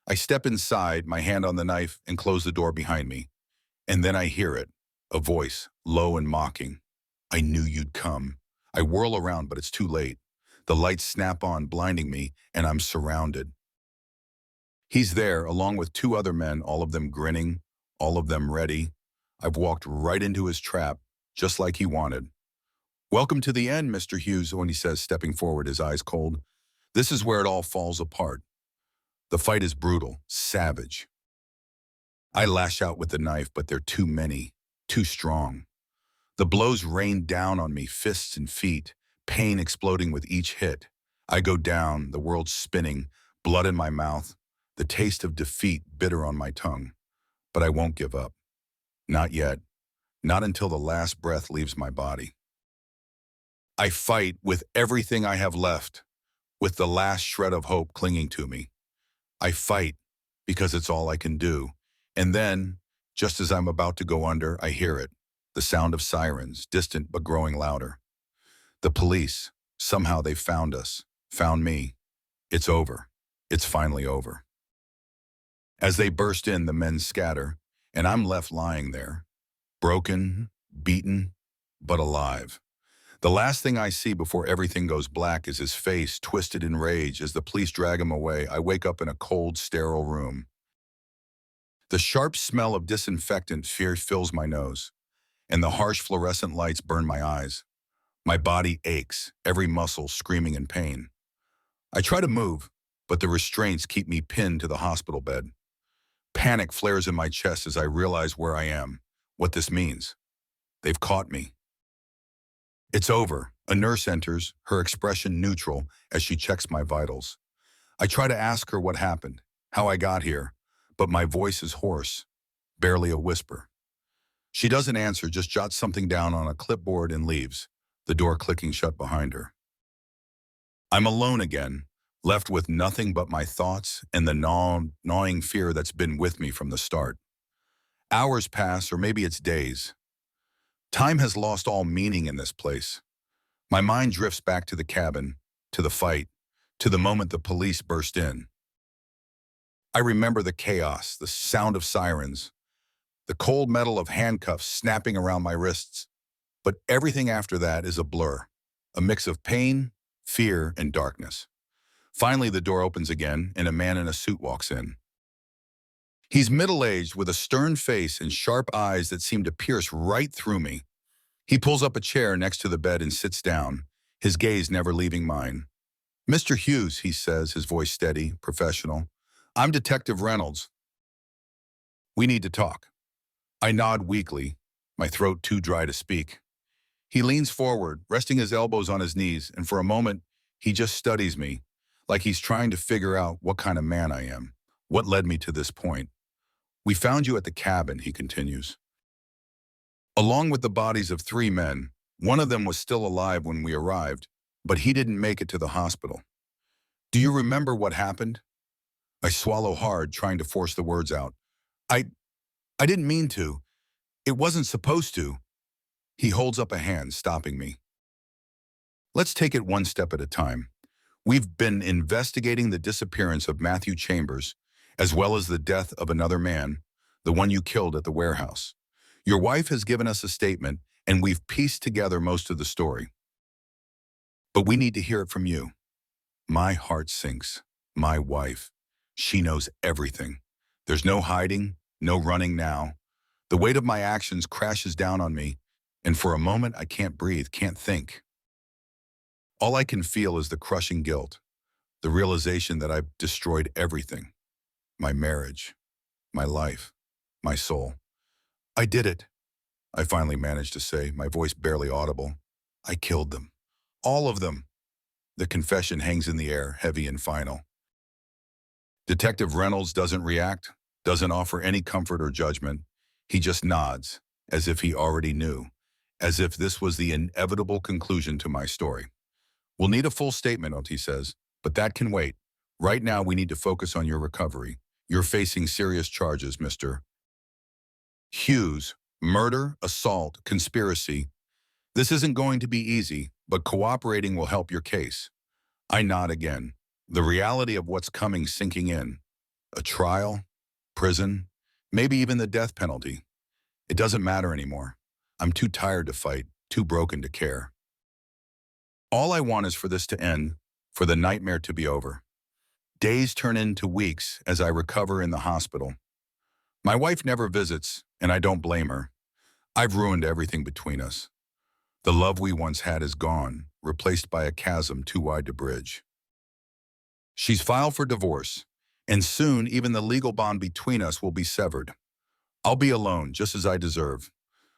I step inside, my hand on the knife, and close the door behind me. And then I hear it, a voice, low and mocking. I knew you'd come. I whirl around, but it's too late. The lights snap on, blinding me, and I'm surrounded. He's there, along with two other men, all of them grinning, all of them ready. I've walked right into his trap, just like he wanted. Welcome to the end, Mr. Hughes, when he says, stepping forward, his eyes cold. This is where it all falls apart. The fight is brutal, savage. I lash out with the knife, but they're too many, too strong. The blows rain down on me, fists and feet, pain exploding with each hit. I go down, the world spinning, blood in my mouth, the taste of defeat bitter on my tongue. But I won't give up. Not yet. Not until the last breath leaves my body. I fight with everything I have left, with the last shred of hope clinging to me. I fight because it's all I can do. And then, just as I'm about to go under, I hear it. The sound of sirens, distant but growing louder. The police, somehow they found us, found me. It's over. It's finally over. As they burst in, the men scatter, and I'm left lying there, broken, beaten, but alive. The last thing I see before everything goes black is his face twisted in rage. As the police drag him away, I wake up in a cold, sterile room. The sharp smell of disinfectant fear fills my nose, and the harsh fluorescent lights burn my eyes. My body aches, every muscle screaming in pain. I try to move, but the restraints keep me pinned to the hospital bed. Panic flares in my chest as I realize where I am, what this means. They've caught me. It's over. A nurse enters, her expression neutral as she checks my vitals. I try to ask her what happened, how I got here, but my voice is hoarse, barely a whisper. She doesn't answer, just jots something down on a clipboard and leaves, the door clicking shut behind her. I'm alone again, left with nothing but my thoughts and the gnawing fear that's been with me from the start. Hours pass, or maybe it's days. Time has lost all meaning in this place. My mind drifts back to the cabin, to the fight, to the moment the police burst in. I remember the chaos, the sound of sirens, the cold metal of handcuffs snapping around my wrists. But everything after that is a blur, a mix of pain, fear, and darkness. Finally, the door opens again, and a man in a suit walks in. He's middle-aged with a stern face and sharp eyes that seem to pierce right through me. He pulls up a chair next to the bed and sits down, his gaze never leaving mine. "Mr. Hughes," he says, his voice steady, professional. "I'm Detective Reynolds. We need to talk." I nod weakly, my throat too dry to speak. He leans forward, resting his elbows on his knees, and for a moment, he just studies me, like he's trying to figure out what kind of man I am, what led me to this point. "We found you at the cabin," he continues. "Along with the bodies of 3 men, one of them was still alive when we arrived, but he didn't make it to the hospital. Do you remember what happened?" I swallow hard, trying to force the words out. I didn't mean to. It wasn't supposed to." He holds up a hand, stopping me. "Let's take it one step at a time. We've been investigating the disappearance of Matthew Chambers, as well as the death of another man, the one you killed at the warehouse. Your wife has given us a statement, and we've pieced together most of the story. But we need to hear it from you." My heart sinks. My wife. She knows everything. There's no hiding, no running now. The weight of my actions crashes down on me, and for a moment I can't breathe, can't think. All I can feel is the crushing guilt, the realization that I've destroyed everything. My marriage, my life, my soul. "I did it," I finally managed to say, my voice barely audible. "I killed them. All of them." The confession hangs in the air, heavy and final. Detective Reynolds doesn't react, doesn't offer any comfort or judgment. He just nods, as if he already knew, as if this was the inevitable conclusion to my story. "We'll need a full statement," he says, "but that can wait. Right now we need to focus on your recovery. You're facing serious charges, Mr. Hughes. Murder, assault, conspiracy. This isn't going to be easy, but cooperating will help your case." I nod again, the reality of what's coming sinking in. A trial, prison, maybe even the death penalty. It doesn't matter anymore. I'm too tired to fight, too broken to care. All I want is for this to end, for the nightmare to be over. Days turn into weeks as I recover in the hospital. My wife never visits, and I don't blame her. I've ruined everything between us. The love we once had is gone, replaced by a chasm too wide to bridge. She's filed for divorce, and soon even the legal bond between us will be severed. I'll be alone, just as I deserve.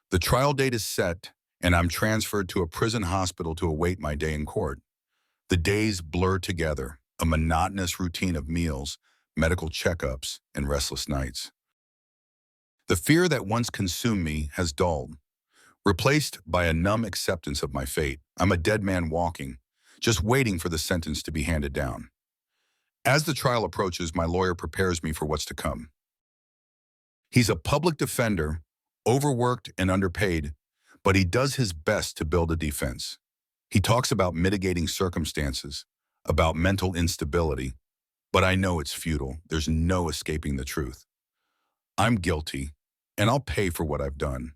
The trial date is set, and I'm transferred to a prison hospital to await my day in court. The days blur together, a monotonous routine of meals, medical checkups, and restless nights. The fear that once consumed me has dulled, replaced by a numb acceptance of my fate. I'm a dead man walking, just waiting for the sentence to be handed down. As the trial approaches, my lawyer prepares me for what's to come. He's a public defender, overworked and underpaid, but he does his best to build a defense. He talks about mitigating circumstances, about mental instability, but I know it's futile. There's no escaping the truth. I'm guilty, and I'll pay for what I've done.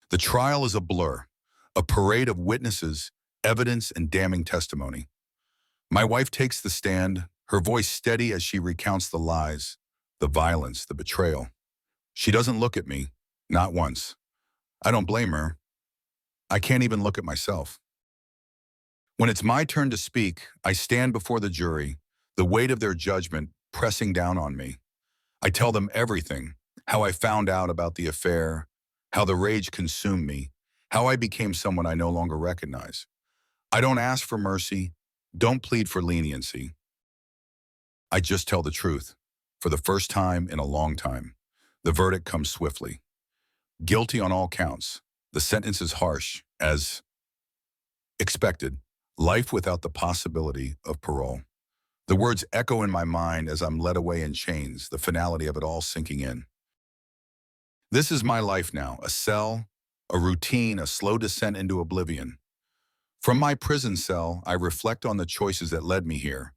The trial is a blur, a parade of witnesses, evidence, and damning testimony. My wife takes the stand, her voice steady as she recounts the lies, the violence, the betrayal. She doesn't look at me, not once. I don't blame her. I can't even look at myself. When it's my turn to speak, I stand before the jury, the weight of their judgment pressing down on me. I tell them everything, how I found out about the affair, how the rage consumed me, how I became someone I no longer recognize. I don't ask for mercy, don't plead for leniency. I just tell the truth. For the first time in a long time, the verdict comes swiftly. Guilty on all counts. The sentence is harsh, as expected. Life without the possibility of parole. The words echo in my mind as I'm led away in chains, the finality of it all sinking in. This is my life now, a cell, a routine, a slow descent into oblivion. From my prison cell, I reflect on the choices that led me here,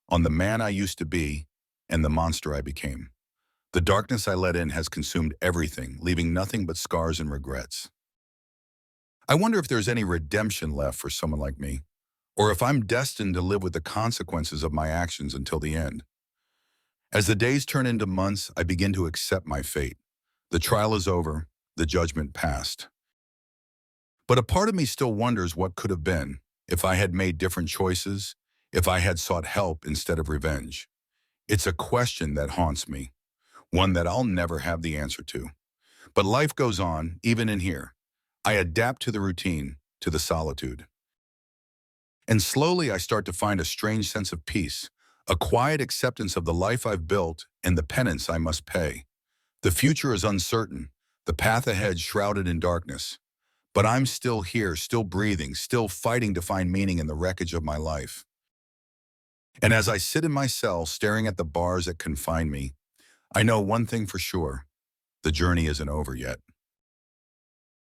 on the man I used to be, and the monster I became. The darkness I let in has consumed everything, leaving nothing but scars and regrets. I wonder if there's any redemption left for someone like me, or if I'm destined to live with the consequences of my actions until the end. As the days turn into months, I begin to accept my fate. The trial is over, the judgment passed. But a part of me still wonders what could have been if I had made different choices, if I had sought help instead of revenge. It's a question that haunts me, one that I'll never have the answer to. But life goes on, even in here. I adapt to the routine, to the solitude. And slowly I start to find a strange sense of peace, a quiet acceptance of the life I've built and the penance I must pay. The future is uncertain, the path ahead shrouded in darkness. But I'm still here, still breathing, still fighting to find meaning in the wreckage of my life. And as I sit in my cell, staring at the bars that confine me, I know one thing for sure: the journey isn't over yet.